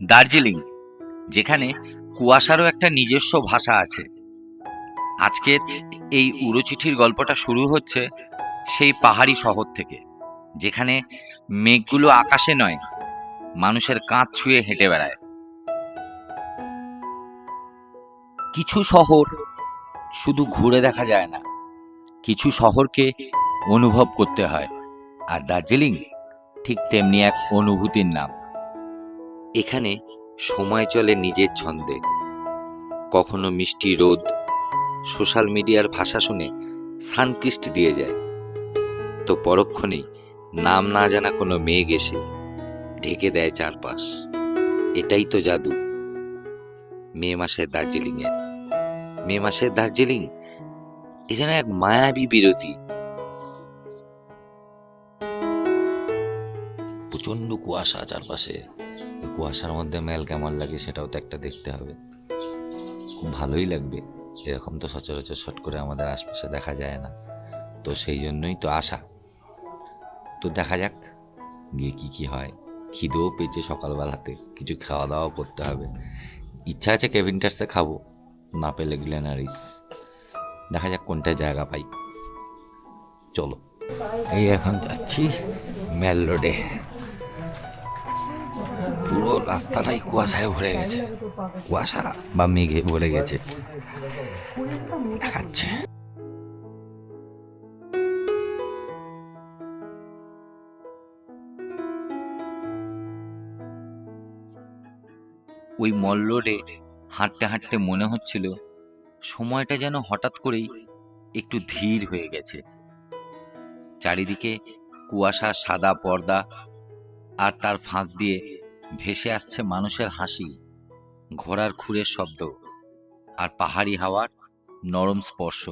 দার্জিলিং, যেখানে কুয়াশারও একটা নিজস্ব ভাষা আছে। আজকের এই উড়োচিঠির গল্পটা শুরু হচ্ছে সেই পাহাড়ি শহর থেকে, যেখানে মেঘগুলো আকাশে নয়, মানুষের কাঁধ ছুঁয়ে হেঁটে বেড়ায়। কিছু শহর শুধু ঘুরে দেখা যায় না, কিছু শহরকে অনুভব করতে হয়। আর দার্জিলিং ঠিক তেমনি এক অনুভূতির নাম। এখানে সময় চলে নিজের ছন্দে। কখনো মিষ্টি রোদ সোশ্যাল মিডিয়ার ভাষা শুনে সানকিস্ট দিয়ে যায়, তো পরক্ষণেই নাম না জানা কোনো মেঘ এসে ঢেকে দেয় চারপাশ। এটাই তো জাদু মে মাসের দার্জিলিং এ যেন এক মায়াবী বিরতি। প্রচন্ড কুয়াশা চারপাশে, কুয়াশার মধ্যে মেল কেমন লাগে সেটাও তো একটা দেখতে হবে। খুব ভালোই লাগবে, এরকম তো সচরাচর শট করে আমাদের আশপাশে দেখা যায় না, তো সেই জন্যই তো আসা। তো দেখা যাক গিয়ে কি হয়। খিদেও পেয়েছে, সকালবেলাতে কিছু খাওয়া দাওয়া করতে হবে। ইচ্ছা আছে কেভিনটার্সে খাবো, না পেলে গ্লেনারিস। দেখা যাক কোনটা জায়গা পাই। চলো, এই এখন যাচ্ছি মেল রোডে। পুরো রাস্তাটাই কুয়াশায় ভরে গেছে, কুয়াশা বা মেঘে ভরে গেছে দেখাচ্ছে। ওই মল রোডে হাঁটতে হাঁটতে মনে হচ্ছিল সময়টা যেন হঠাৎ করেই একটু ধীর হয়ে গেছে। চারিদিকে কুয়াশার সাদা পর্দা, আর তার ফাঁক দিয়ে ভেসে আসছে মানুষের হাসি, ঘোড়ার খুরের শব্দ, আর পাহাড়ি হাওয়ার নরম স্পর্শ।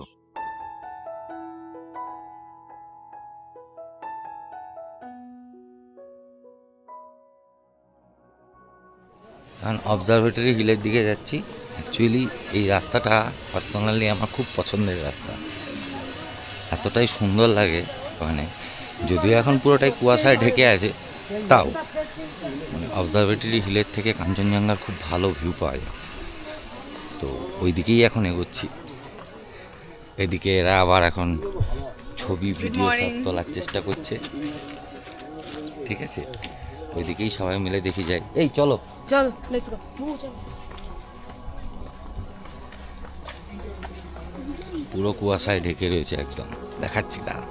এখন অবজারভেটরি হিলের দিকে যাচ্ছি। অ্যাকচুয়ালি এই রাস্তাটা পার্সোনালি আমার খুব পছন্দের রাস্তা, এতটাই সুন্দর লাগে। মানে যদিও এখন পুরোটাই কুয়াশায় ঢেকে আছে, তাও মানে অবজারভেটরি হিলের থেকে কাঞ্চনজঙ্ঘার খুব ভালো ভিউ পাওয়া যায়। তো ওই দিকেই এখন এগোচ্ছি। এদিকে এরা আবার এখন ছবি ভিডিও সব তোলার চেষ্টা করছে। ঠিক আছে, ওইদিকেই সবাই মিলে দেখি যাই। এই চলো চল, লেটস গো। চল। পুরো কুয়াশায় ঢেকে রয়েছে একদম, দেখাচ্ছি দাঁড়া।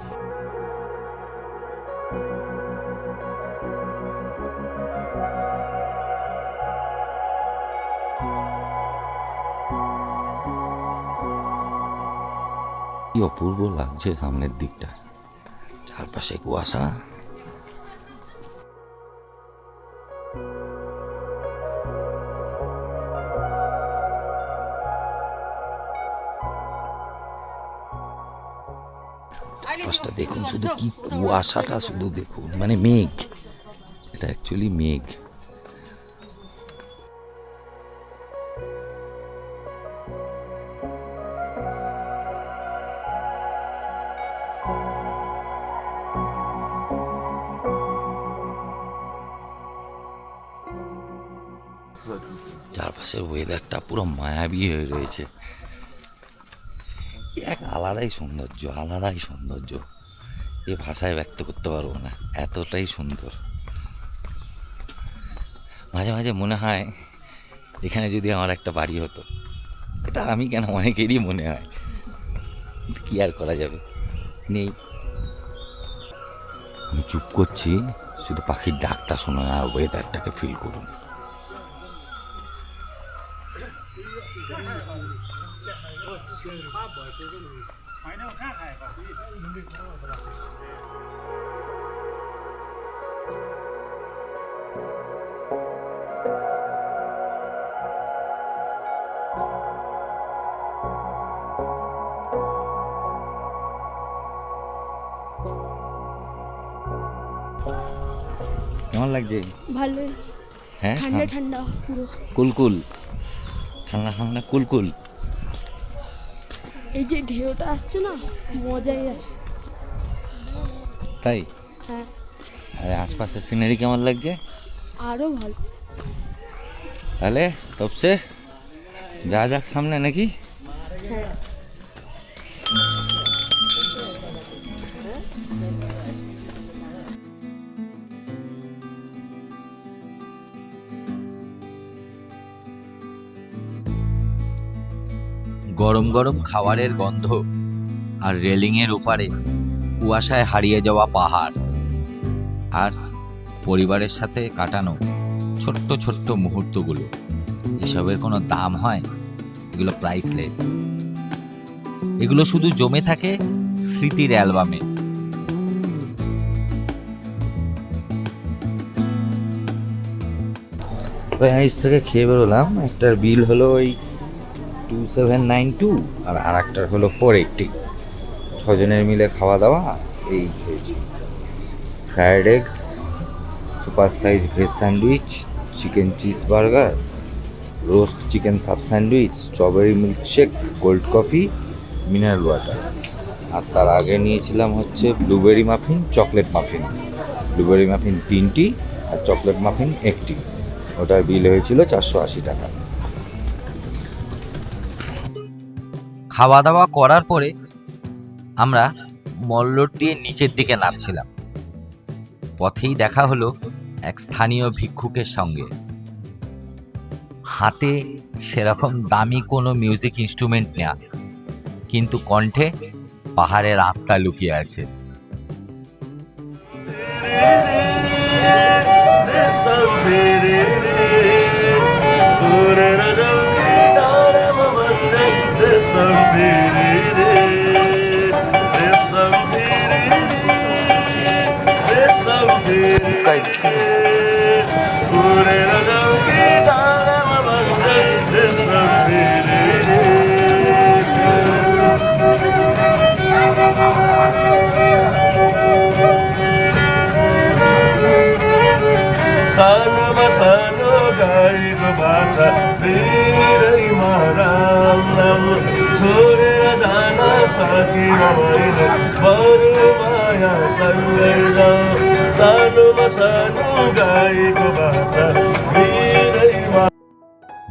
কি অপূর্ব লাগছে সামনের দিকটা, চারপাশে কুয়াশা। চারপাশটা দেখুন, শুধু কি কুয়াশাটা শুধু দেখুন, মানে মেঘ, এটা অ্যাকচুয়ালি মেঘ। চারপাশের ওয়েদারটা পুরো মায়াবী হয়ে রয়েছে, এক আলাদাই সৌন্দর্য, আলাদাই সৌন্দর্য। এ ভাষায় ব্যক্ত করতে পারবো না, এতটাই সুন্দর। মাঝে মাঝে মনে হয় এখানে যদি আমার একটা বাড়ি হতো। এটা আমি কেন, অনেকেরই মনে হয়, কি আর করা যাবে, নেই। আমি চুপ করছি, শুধু পাখির ডাকটা শুনুন আর ওয়েদারটাকে ফিল করুন। কেমন লাগছে? ভালো। হ্যাঁ, ঠান্ডা ঠান্ডা পুরো কুলকুল, ঠান্ডা ঠান্ডা কুলকুল। এই যে ঢেউটা আসছে না, মজাই আসে। তাই? হ্যাঁ, আরে আশপাশের সিনারি কেমন লাগছে? আরো ভালো। তাহলে তপসে যা যাক সামনে নাকি? গরম গরম খাবারের গন্ধ আর রেলিংয়ের ওপারে কুয়াশায় হারিয়ে যাওয়া পাহাড় আর পরিবারের সাথে কাটানো ছোট্ট ছোট্ট মুহূর্তগুলো, এসবের কোনো দাম হয়? এগুলো প্রাইসলেস। এগুলো শুধু জমে থাকে স্মৃতির অ্যালবামে। প্রাইস থেকে খেয়ে বেরোলাম, একটার বিল হলো ওই 2792 আর আরেকটার হলো 480। 6 জনের মিলে খাওয়া দাওয়া এই খেয়েছি। Fried eggs, super size veg sandwich, chicken cheese burger, roast chicken sub sandwich, strawberry milkshake, cold coffee, mineral water. আর তার আগে নিয়েছিলাম হচ্ছে blueberry muffin, chocolate muffin. Blueberry muffin 3টি আর চকলেট মাফিন 1টি। ওটার বিল হয়েছিল 480 টাকা। খাওয়া দাওয়া করার পরে আমরা মল রোড দিয়ে নিচের দিকে নামছিলাম। পথেই দেখা হলো এক স্থানীয় ভিক্ষুকের সঙ্গে। হাতে সেরকম দামি কোনো মিউজিক ইনস্ট্রুমেন্ট না, কিন্তু কণ্ঠে পাহাড়ের আত্মা লুকিয়ে আছে।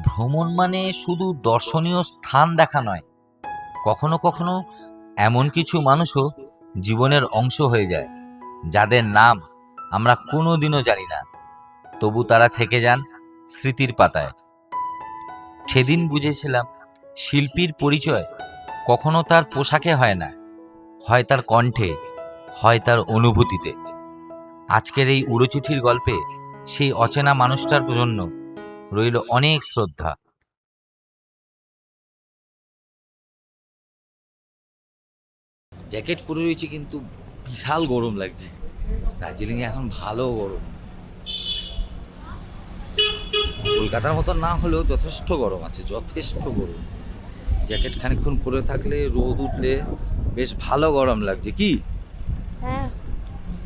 ভ্রমণ মানে শুধু দর্শনীয় স্থান দেখা নয়, কখনো কখনো এমন কিছু মানুষও জীবনের অংশ হয়ে যায় যাদের নাম আমরা কোনোদিনও জানি না, তবু তারা থেকে যান স্মৃতির পাতায়। সেদিন বুঝেছিলাম শিল্পীর পরিচয় কখনো তার পোশাকে হয় না, হয় তার কণ্ঠে, হয় তার অনুভূতিতে। আজকের এই উড়োচিঠির গল্পে সেই অচেনা মানুষটার জন্য রইল অনেক শ্রদ্ধা। জ্যাকেট পরে রয়েছে কিন্তু বিশাল গরম লাগছে। দার্জিলিংয়ে এখন ভালো গরম, কলকাতার মতো না হলেও যথেষ্ট গরম আছে, যথেষ্ট গরম। জ্যাকেট খানিকক্ষণ পরে থাকলে রোদ উঠলে বেশ ভালো গরম লাগছে। কি হ্যাঁ,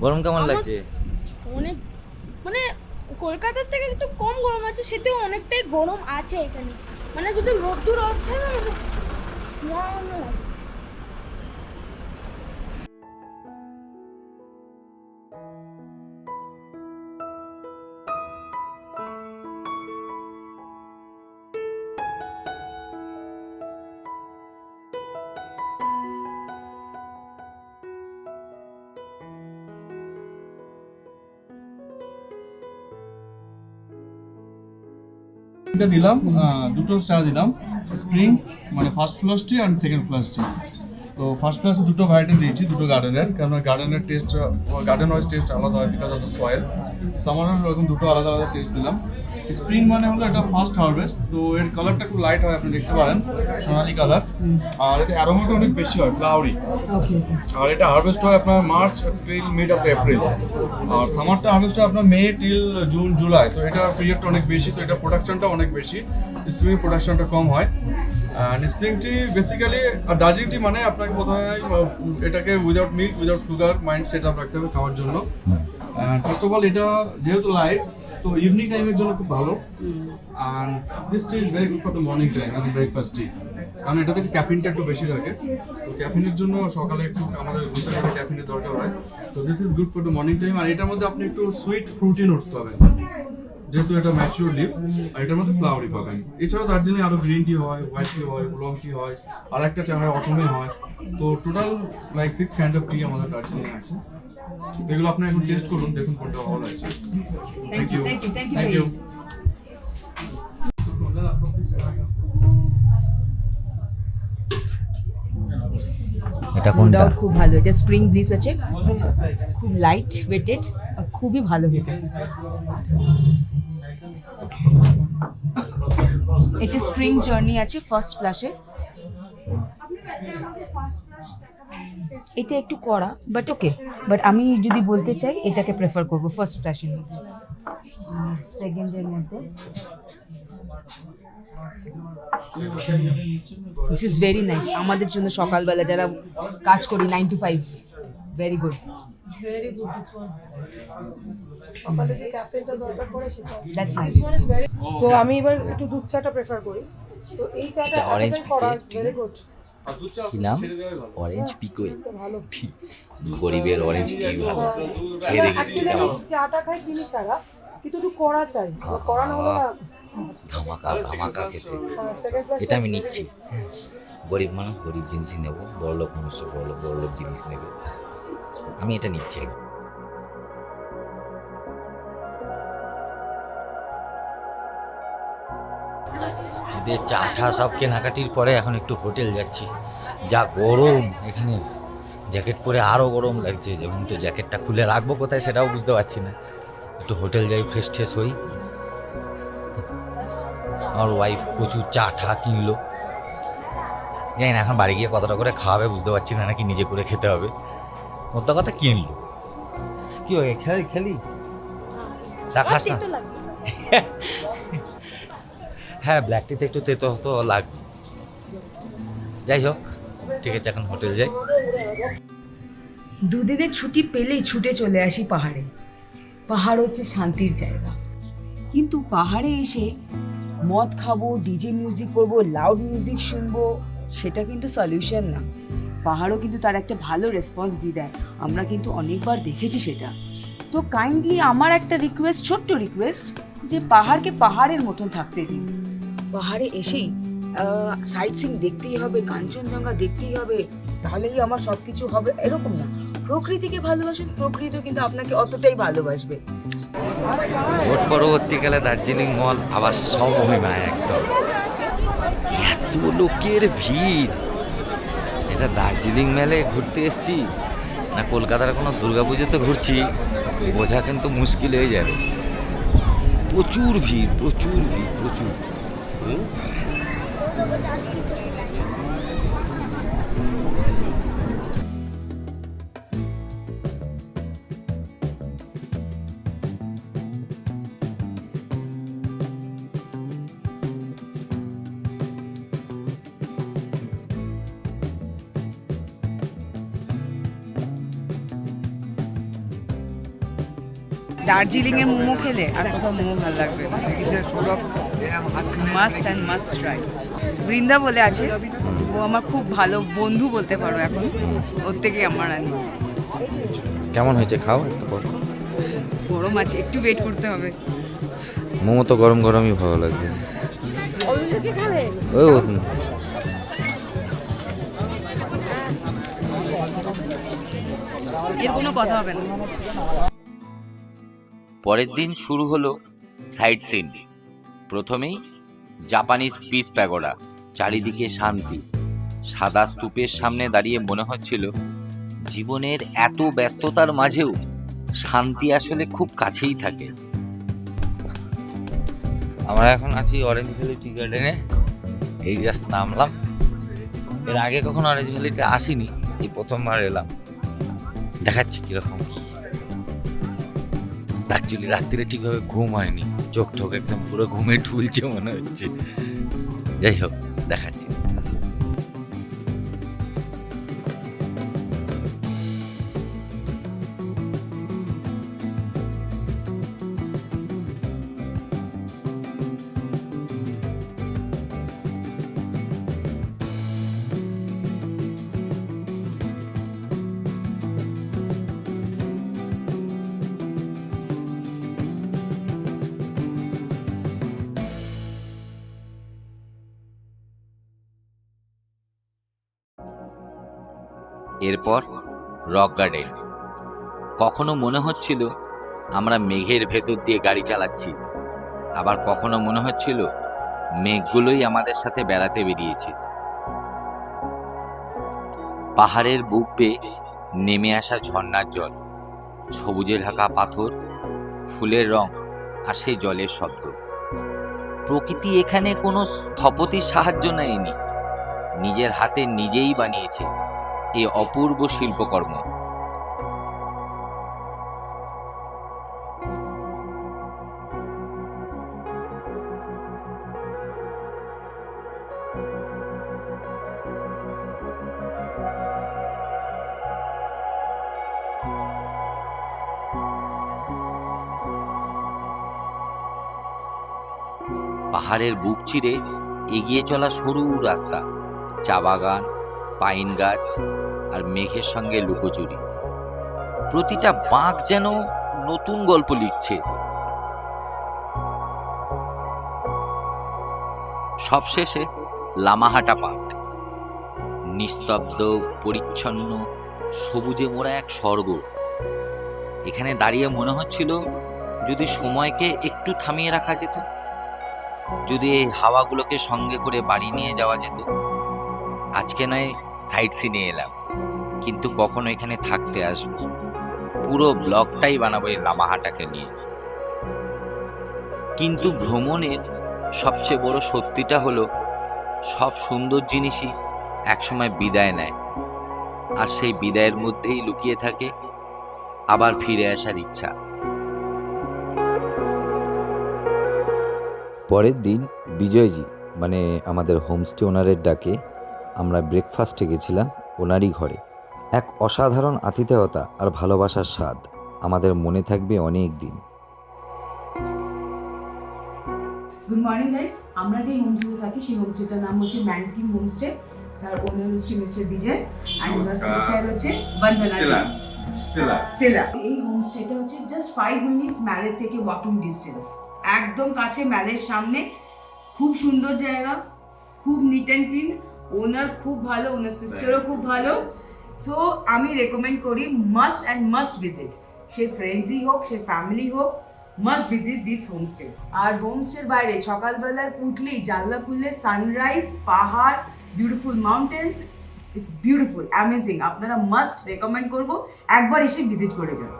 গরম কেমন লাগছে? অনেক, মানে কলকাতার থেকে একটু কম গরম আছে, সেটাও অনেকটাই গরম আছে এখানে। মানে যদি রোদ্দুর ওঠে না, দিলাম দুটো চা দিলাম, স্প্রিং মানে first flush tea and second flush tea. তো ফার্স্ট ফ্লাশে দুটো ভ্যারাইটি দিয়েছি, দুটো গার্ডেনের, কারণ গার্ডেনের টেস্ট, গার্ডেন ওয়াইজ টেস্ট আলাদা হয় বিকজ অফ দ্য সয়েল। সামারের এরকম দুটো আলাদা আলাদা টেস্ট দিলাম। স্প্রিং মানে হলো এটা ফার্স্ট হারভেস্ট, তো এর কালারটা খুব লাইট হয়, আপনি দেখতে পারেন সোনালি কালার, আর এটা অ্যারোমাটা অনেক বেশি হয়, ফ্লাওয়ারি। আর এটা হারভেস্ট হয় আপনার March till mid of April, আর সামারটা হারভেস্ট হয় আপনার মে টিল জুন জুলাই। তো এটা পিরিয়ডটা অনেক বেশি, তো এটা প্রোডাকশনটা অনেক বেশি, স্প্রিং প্রোডাকশনটা কম হয়। অ্যান্ড স্প্রিং টি বেসিক্যালি, আর দার্জিলিং টি মানে আপনাকে প্রথমে এটাকে without milk without sugar mind set up রাখতে হবে খাওয়ার জন্য। ফার্স্ট অফ অল এটা যেহেতু লাইট, তো ইভিনিং টাইমের জন্য খুব ভালো। And this tea is very good for the morning time as a breakfast tea, কারণ এটাতে ক্যাফিনটা একটু বেশি থাকে। তো ক্যাফিনের জন্য সকালে একটু আমাদের ঘুরতে গেলে ক্যাফিনের দরকার হয়। তো this is good for the morning time. আর এটার মধ্যে আপনি একটু সুইট ফ্রুটি নোটস পাবেন, যেহেতু এটা ম্যাচিওর লিভস আর এটার মধ্যে ফ্লাওয়ারই পাবেন। এছাড়াও দার্জিলিং আরো গ্রিন টি হয়, হোয়াইট টি হয়, উলং টি হয়, আর একটা চা হয় অটোমে হয়। তো টোটাল লাইক 6 কাইন্ড অফ টি আমাদের দার্জিলিং আছে। এগুলো আপনি এখন টেস্ট করুন, দেখুন কোনটা ভালো লাগছে। Thank you thank you. এটা কোনটা? ডাউট খুব ভালো, এটা স্প্রিং ব্লিস আছে, খুব লাইট ওয়েটেড আর খুবই ভালো খেতে। এটা স্প্রিং জার্নি আছে ফার্স্ট ফ্ল্যাশে, এটা একটু কড়া বাট ওকে, বাট আমি যদি বলতে চাই এটাকে প্রেফার করব ফার্স্ট ফ্ল্যাশের মধ্যে। সেকেন্ডের মধ্যে দিস ইজ ভেরি নাইস, আমাদের জন্য সকালবেলা যারা কাজ করি 9 to 5, very good. Very good this one. সকালে যে ক্যাফেনটা দরকার পড়ে সেটা। That's nice. This one is very. তো আমি এবার একটু দুধ চাটা প্রেফার করি। তো এই চাটা এটা orange করা piquet, ভেরি গুড। কি নাম? অরেঞ্জ পিকোয়ে। ভালো। গরিবের অরেঞ্জ টি ভালো। খেয়ে দেখি অ্যাকচুয়ালি কেমন। আমি চাটা খাই চিনি ছাড়া, কিন্তু একটু কড়া চাই। কড়া না হলে না ধামাকা ধামাকা খেতে। Second class. এটা আমি নিচ্ছি। গরিব মানুষ গরিব জিনিসই নেব, বড়লোক মানুষ বড়লোক জিনিস নেবে। আমি এটা নিচ্ছি। এদের চা ঠা সব কেনাকাটির পরে এখন একটু হোটেল যাচ্ছি। যা গরম এখানে, জ্যাকেট পরে আরও গরম লাগছে, যেমন তো জ্যাকেটটা খুলে রাখবো কোথায় সেটাও বুঝতে পারছি না। একটু হোটেল যাই, ফ্রেশ ট্রেশ হই। আমার ওয়াইফ প্রচুর চা ঠা কিনলো, জানি না এখন বাড়ি গিয়ে কতটা করে খাওয়াবে বুঝতে পারছি না, নাকি নিজে করে খেতে হবে। মোদ্দা কথা কিনলো। কি হয় খেলি চা খাস না? তো লাগবে। হ্যাঁ, ব্ল্যাক টিতে একটু তেতো তো লাগবে। যাই হোক, ঠিক আছে, এখন হোটেল যাই। দুদিনের ছুটি পেলেই ছুটে চলে আসি পাহাড়ে। পাহাড় হচ্ছে শান্তির জায়গা, কিন্তু পাহাড়ে এসে মদ খাবো, ডিজে মিউজিক করবো, লাউড মিউজিক শুনবো, সেটা কিন্তু সলিউশন না। পাহাড়ও কিন্তু তার একটা ভালো রেসপন্স দিয়ে দেয়, আমরা কিন্তু অনেকবার দেখেছি সেটা। তো কাইন্ডলি আমার একটা রিকোয়েস্ট, ছোট্ট রিকোয়েস্ট, যে পাহাড়কে পাহাড়ের মতন থাকতে দিন। পাহাড়ে এসেই সাইট সিন দেখতেই হবে, কাঞ্চনজঙ্ঘা দেখতেই হবে, তাহলেই আমার সব কিছু হবে, এরকম না। প্রকৃতিকে ভালোবাসুন, প্রকৃতি কিন্তু আপনাকে অতটাই ভালোবাসবে। ভোট পরবর্তীকালে দার্জিলিং মল আবার সমহিমায় একদম। এত লোকের ভিড়! এটা দার্জিলিং মেলে ঘুরতে এসছি না কলকাতার কোনো দুর্গাপুজোতে ঘুরছি বোঝা কিন্তু মুশকিল হয়ে যাবে। প্রচুর ভিড়, প্রচুর ভিড়, প্রচুর। দার্জিলিং এর মোমো খেলে আর কোথাও মোমো ভালো লাগবে না। Must and must try. Brinda বলে আছে, ও আমার খুব ভালো বন্ধু বলতে পারো এখন, ওর থেকে আমার আনি। কেমন হয়েছে খাও একটু পর। গরম আছে, একটু ওয়েট করতে হবে। মোমো তো গরম গরমই ভালো লাগবে। কি খাবে? ও এর কোনো কথা হবে না। পরের দিন শুরু হলো সাইট সিন। প্রথমেই জাপানিজ পিস প্যাগোডা, চারিদিকে শান্তি। সাদা স্তূপের সামনে দাঁড়িয়ে মনে হচ্ছিল জীবনের এত ব্যস্ততার মাঝেও শান্তি আসলে খুব কাছেই থাকে। আমরা এখন আছি অরেঞ্জ ভ্যালি টি গার্ডেনে। এই জাস্ট নামলাম। এর আগে কখনো অরেঞ্জ ভ্যালিতে আসিনি, এই প্রথমবার এলাম। দেখাচ্ছি কিরকম কি। অ্যাকচুয়ালি রাত্রিরে ঠিকভাবে ঘুম হয়নি, চোখ ঠোক একদম পুরো ঘুমে ঢুলছে মনে হচ্ছে। যাই হোক, দেখাচ্ছি। এরপর রক গার্ডেন। কখনো মনে হচ্ছিল আমরা মেঘের ভেতর দিয়ে গাড়ি চালাচ্ছি, আবার কখনো মনে হচ্ছিল মেঘগুলোই আমাদের সাথে বেড়াতে বেরিয়েছে। পাহাড়ের বুক বেয়ে নেমে আসা ঝর্ণার জল, সবুজে ঢাকা পাথর, ফুলের রং আর সেই জলের শব্দ। প্রকৃতি এখানে কোনো স্থপতির সাহায্য নেয়নি, নিজের হাতে নিজেই বানিয়েছে এই অপূর্ব শিল্পকর্ম। পাহাড়ের বুক চিরে এগিয়ে চলা সরু রাস্তা, চা বাগান, পাইন গাছ আর মেঘের সঙ্গে লুকোচুরি। প্রতিটা বাঁক যেন নতুন গল্প লিখছে। সবশেষে লামাহাটা পার্ক, নিস্তব্ধ, পরিচ্ছন্ন, সবুজে মোড়া এক স্বর্গ। এখানে দাঁড়িয়ে মনে হচ্ছিল যদি সময়কে একটু থামিয়ে রাখা যেত, যদি এই হাওয়াগুলোকে সঙ্গে করে বাড়ি নিয়ে যাওয়া যেত। আজকে নয় সাইট সিনে এলাম, কিন্তু কখনো এখানে থাকতে আসবো। পুরো ব্লগটাই বানাবো এই লামাহাটাকে নিয়ে। কিন্তু ভ্রমণের সবচেয়ে বড় সত্যিটা হলো সব সুন্দর জিনিসই একসময় বিদায় নেয়, আর সেই বিদায়ের মধ্যেই লুকিয়ে থাকে আবার ফিরে আসার ইচ্ছা। পরের দিন বিজয়জি মানে আমাদের হোমস্টে ওনারের ডাকে আমরা ব্রেকফাস্টে গেছিলাম ওনারই ঘরে। এক অসাধারণ আতিথেয়তা আর ভালোবাসার স্বাদ আমাদের মনে থাকবে অনেক দিন। Good morning guys. আমরা যে হোমস্টেতে থাকি সেই হোমস্টেটার নাম হচ্ছে ম্যানকিন হোমস্টে। তার ওনার হচ্ছে মিস্টার বিজয় আর ওনার সিস্টার হচ্ছে বন্দনা স্টেলা। এই হোমস্টেটা হচ্ছে জাস্ট 5 মিনিটস ম্যালের থেকে ওয়াকিং ডিস্টেন্স, একদম কাছে ম্যালের সামনে। খুব সুন্দর জায়গা, খুব নিট অ্যান্ড ক্লিন, ওনার খুব ভালো, ওনার সিস্টারও খুব ভালো। সো আমি রেকমেন্ড করি মাস্ট অ্যান্ড মাস্ট ভিজিট। সে ফ্রেন্ডসই হোক, সে ফ্যামিলি হোক, মাস্ট ভিজিট দিস হোমস্টে। আর হোমস্টের বাইরে সকালবেলায় উঠলেই জানলা খুললে সানরাইজ, পাহাড়, beautiful mountains, it's beautiful, amazing. আপনারা মাস্ট রেকমেন্ড করবো, একবার এসে ভিজিট করে যান।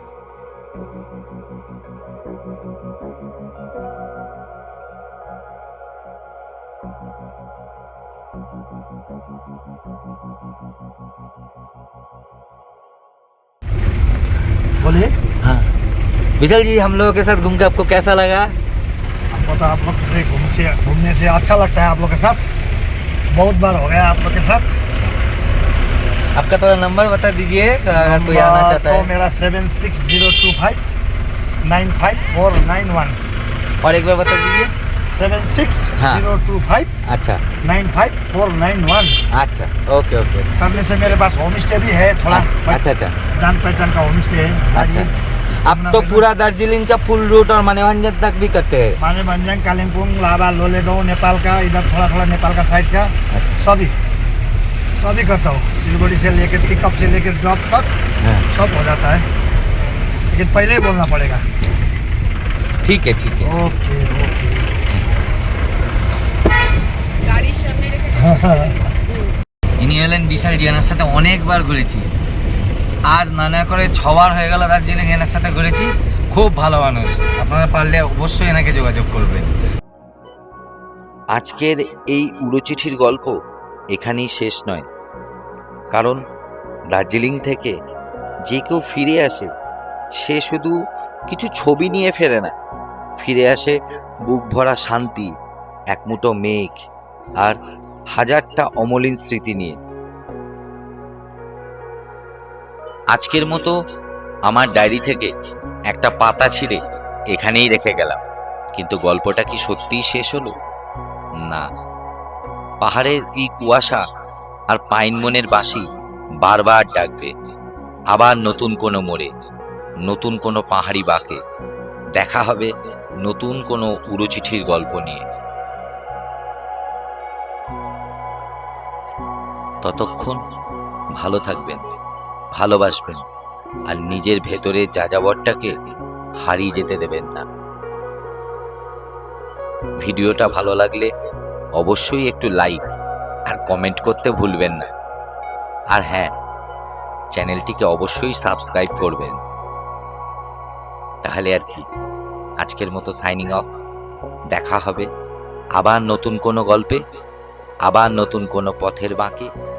बोलिए। हाँ विशाल जी, हम लोगों के साथ घूम के आपको कैसा लगा? हमको तो आप लोग से घूमने से अच्छा लगता है। आप लोग के साथ बहुत बार हो गया आप लोग के साथ। आपका थोड़ा नंबर बता दीजिए अगर कोई आना चाहता तो है। मेरा 7602595491। और एक बार बता दीजिए। 7602595491। अच्छा अच्छा, ओके ओके। करने से मेरे पास होम स्टे भी है थोड़ा। अच्छा अच्छा जान पहचान का होम स्टे है। अच्छा। आप तो पूरा दार्जिलिंग का फुल रूट और मानेभंजन तक भी करते हैं? मानेभंजन, कालिम्पोङ, लाभा, लोलेगाउँ, नेपाल का, इधर थोड़ा थोड़ा नेपाल का साइड का। अच्छा। सभी करता हूँ। सिलगुड़ी से लेकर पिकअप से लेकर ड्रॉप तक सब हो जाता है, लेकिन पहले ही बोलना पड़ेगा। ठीक है ठीक है। Okay okay. গাড়ির সামনে রেখে ইনি হলেন বিশাল জি, এনার সাথে অনেকবার ঘুরেছি। আজ না করে 6 বার হয়ে গেল দার্জিলিং এনার সাথে ঘুরেছি। খুব ভালো মানুষ, আপনারা পারলে অবশ্যই এনাকে যোগাযোগ করবেন। আজকের এই উড়োচিঠির গল্প এখানেই শেষ নয়, কারণ দার্জিলিং থেকে যে কেউ ফিরে আসে সে শুধু কিছু ছবি নিয়ে ফেরে না, ফিরে আসে বুক ভরা শান্তি, এক মুঠো মেঘ আর হাজারটা অমলিন স্মৃতি নিয়ে। আজকের মতো আমার ডায়েরি থেকে একটা পাতা ছিঁড়ে এখানেই রেখে গেলাম, কিন্তু গল্পটা কি সত্যিই শেষ হলো? না, পাহাড়ের এই কুয়াশা আর পাইনবনের বাঁশি বারবার ডাকবে, আবার নতুন কোনো মোড়ে, নতুন কোনো পাহাড়ি বাঁকে দেখা হবে নতুন কোনো উড়োচিঠির গল্প নিয়ে। ততক্ষণ ভালো থাকবেন। ভালোবাসবেন আর নিজের ভেতরের যাযাবরটাকে হারিয়ে যেতে দেবেন না। ভিডিওটা ভালো লাগলে অবশ্যই একটু লাইক আর কমেন্ট করতে ভুলবেন না। আর হ্যাঁ, চ্যানেলটিকে অবশ্যই সাবস্ক্রাইব করবেন। তাহলে আর কি, আজকের মতো সাইনিং অফ। দেখা হবে আবার নতুন কোনো গল্পে, আবার নতুন কোনো পথের বাঁকে।